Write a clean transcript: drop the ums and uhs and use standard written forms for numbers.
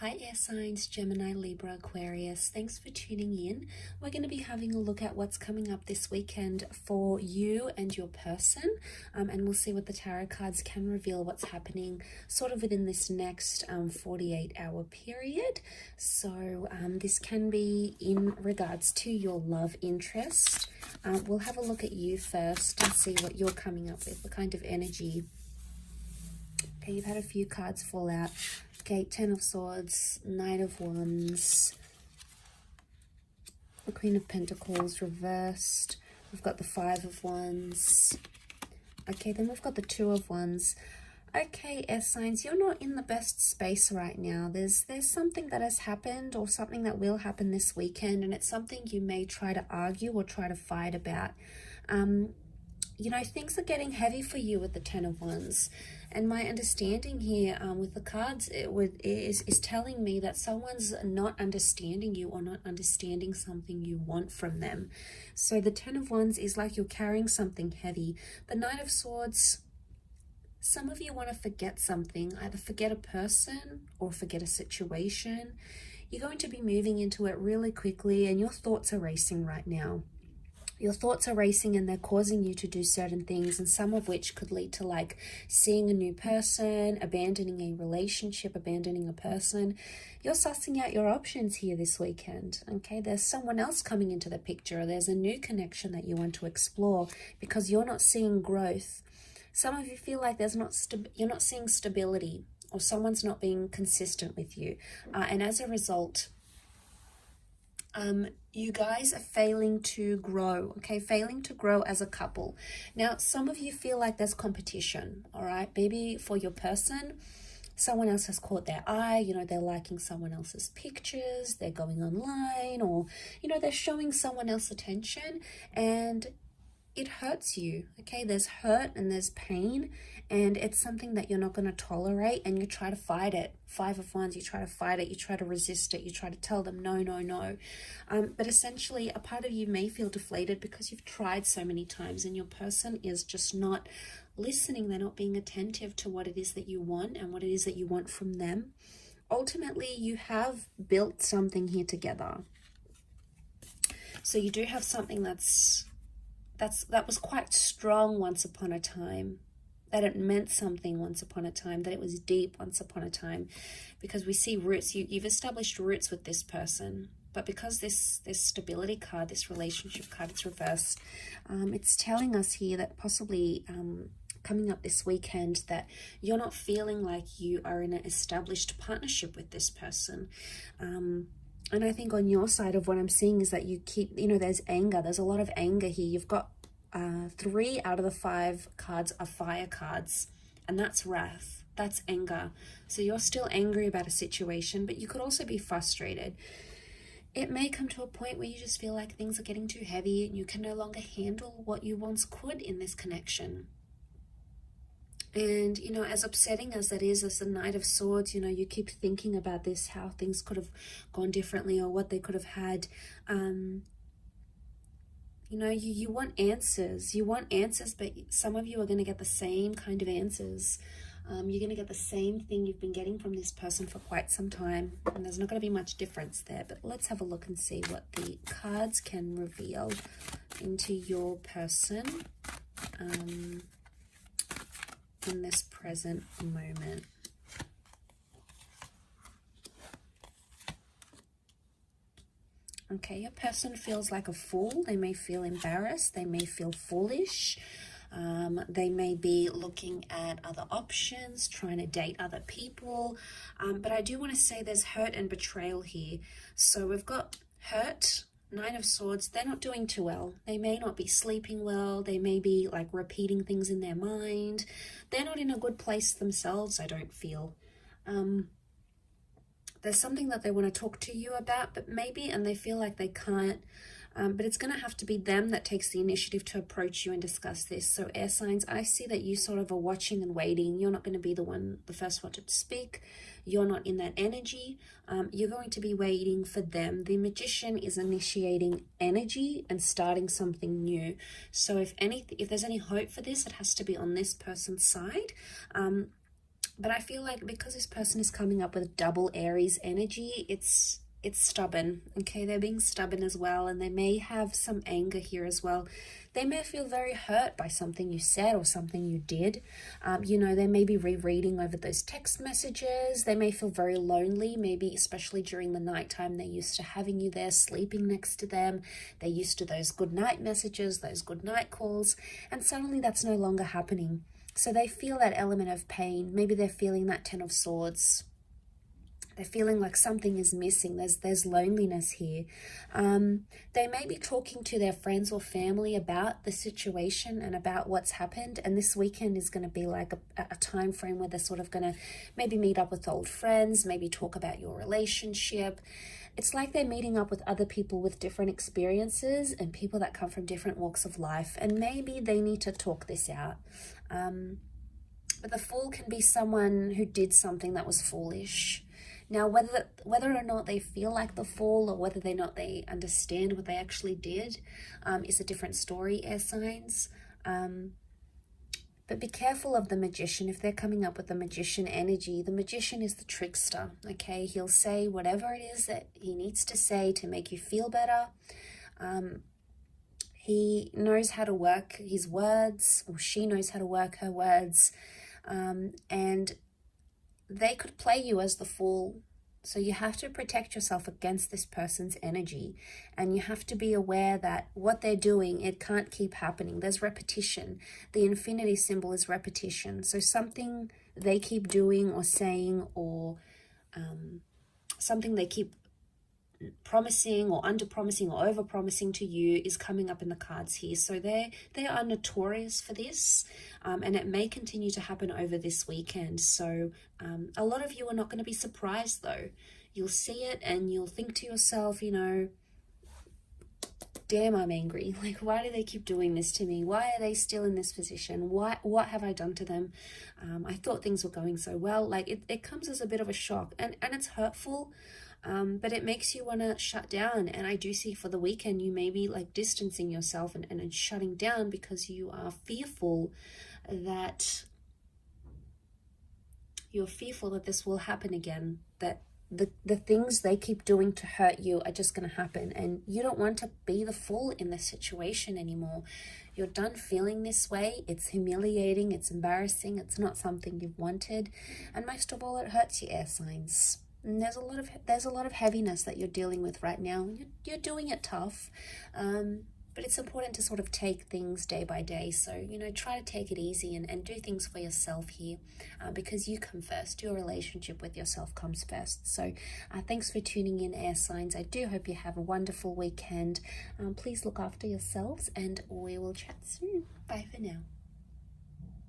Hi air signs, Gemini, Libra, Aquarius. Thanks for tuning in. We're going to be having a look at what's coming up this weekend for you and your person. And we'll see what the tarot cards can reveal what's happening sort of within this next 48-hour period. So this can be in regards to your love interest. We'll have a look at you first and see what you're coming up with, what kind of energy. Okay, you've had a few cards fall out. Okay, Ten of Swords, Knight of Wands, the Queen of Pentacles reversed. We've got the Five of Wands. Okay, then we've got the Two of Wands. Okay, air signs, you're not in the best space right now. There's something that has happened or something that will happen this weekend, and it's something you may try to argue or try to fight about. You know, things are getting heavy for you with the Ten of Wands. And my understanding here with the cards is telling me that someone's not understanding you or not understanding something you want from them. So the Ten of Wands is like you're carrying something heavy. The Knight of Swords, some of you want to forget something, either forget a person or forget a situation. You're going to be moving into it really quickly and your thoughts are racing right now. Your thoughts are racing and they're causing you to do certain things, and some of which could lead to like seeing a new person, abandoning a relationship, abandoning a person. You're sussing out your options here this weekend, okay? There's someone else coming into the picture. There's a new connection that you want to explore because you're not seeing growth. Some of you feel like you're not seeing stability, or someone's not being consistent with you. And as a result, you guys are failing to grow, okay? Failing to grow as a couple. Now, some of you feel like there's competition, all right? Maybe for your person, someone else has caught their eye, you know, they're liking someone else's pictures, they're going online, or, you know, they're showing someone else attention, and it hurts you, okay? There's hurt and there's pain, and it's something that you're not going to tolerate, and you try to fight it. Five of Wands, you try to fight it, you try to resist it, you try to tell them no, no, no. But essentially, a part of you may feel deflated because you've tried so many times and your person is just not listening. They're not being attentive to what it is that you want and what it is that you want from them. Ultimately, you have built something here together. So you do have something that was quite strong once upon a time, that it meant something once upon a time, that it was deep once upon a time, because we see roots. You've established roots with this person, but because this stability card, this relationship card, it's reversed, it's telling us here that possibly coming up this weekend that you're not feeling like you are in an established partnership with this person. And I think on your side of what I'm seeing is that you keep, you know, there's anger. There's a lot of anger here. You've got 3 out of the 5 cards are fire cards, and that's wrath. That's anger. So you're still angry about a situation, but you could also be frustrated. It may come to a point where you just feel like things are getting too heavy and you can no longer handle what you once could in this connection. And, you know, as upsetting as that is, as the Knight of Swords, you know, you keep thinking about this, how things could have gone differently or what they could have had. You know, you want answers. You want answers, but some of you are going to get the same kind of answers. You're going to get the same thing you've been getting from this person for quite some time. And there's not going to be much difference there. But let's have a look and see what the cards can reveal into your person in this present moment. Okay, your person feels like a fool. They may feel embarrassed. They may feel foolish. They may be looking at other options, trying to date other people. But I do want to say there's hurt and betrayal here. So we've got hurt, Nine of Swords. They're not doing too well. They may not be sleeping well. They may be like repeating things in their mind. They're not in a good place themselves, I don't feel. There's something that they want to talk to you about, but maybe, and they feel like they can't, but it's going to have to be them that takes the initiative to approach you and discuss this. So air signs, I see that you sort of are watching and waiting. You're not going to be the first one to speak. You're not in that energy. You're going to be waiting for them. The Magician is initiating energy and starting something new. So if there's any hope for this, it has to be on this person's side. But I feel like because this person is coming up with double Aries energy, it's stubborn, okay? They're being stubborn as well, and they may have some anger here as well. They may feel very hurt by something you said or something you did. You know, they may be rereading over those text messages. They may feel very lonely, maybe especially during the nighttime. They're used to having you there, sleeping next to them. They're used to those good night messages, those good night calls, and suddenly that's no longer happening. So they feel that element of pain. Maybe they're feeling that Ten of Swords. They're feeling like something is missing. There's loneliness here. They may be talking to their friends or family about the situation and about what's happened. And this weekend is going to be like a time frame where they're sort of going to maybe meet up with old friends, maybe talk about your relationship. It's like they're meeting up with other people with different experiences and people that come from different walks of life. And maybe they need to talk this out. But the Fool can be someone who did something that was foolish. Now, whether or not they feel like the Fool or whether or not they understand what they actually did is a different story, air signs. But be careful of the Magician. If they're coming up with the Magician energy, the Magician is the trickster, okay? He'll say whatever it is that he needs to say to make you feel better. He knows how to work his words, or she knows how to work her words. And they could play you as the Fool. So you have to protect yourself against this person's energy. And you have to be aware that what they're doing, it can't keep happening. There's repetition. The infinity symbol is repetition. So something they keep doing or saying, or something they keep promising or under promising or over promising to you is coming up in the cards here. So they are notorious for this, and it may continue to happen over this weekend. So a lot of you are not going to be surprised though. You'll see it and you'll think to yourself, you know, damn, I'm angry. Like, why do they keep doing this to me? Why are they still in this position? What have I done to them? I thought things were going so well. Like it comes as a bit of a shock, and it's hurtful. But it makes you want to shut down. And I do see for the weekend, you may be like distancing yourself and shutting down because you are fearful that this will happen again, that the things they keep doing to hurt you are just going to happen. And you don't want to be the Fool in this situation anymore. You're done feeling this way. It's humiliating. It's embarrassing. It's not something you've wanted. And most of all, it hurts your air signs. And there's a lot of heaviness that you're dealing with right now. You're doing it tough, but it's important to sort of take things day by day. So, you know, try to take it easy and do things for yourself here, because you come first. Your relationship with yourself comes first. So thanks for tuning in, air signs. I do hope you have a wonderful weekend. Please look after yourselves, and we will chat soon. Bye for now.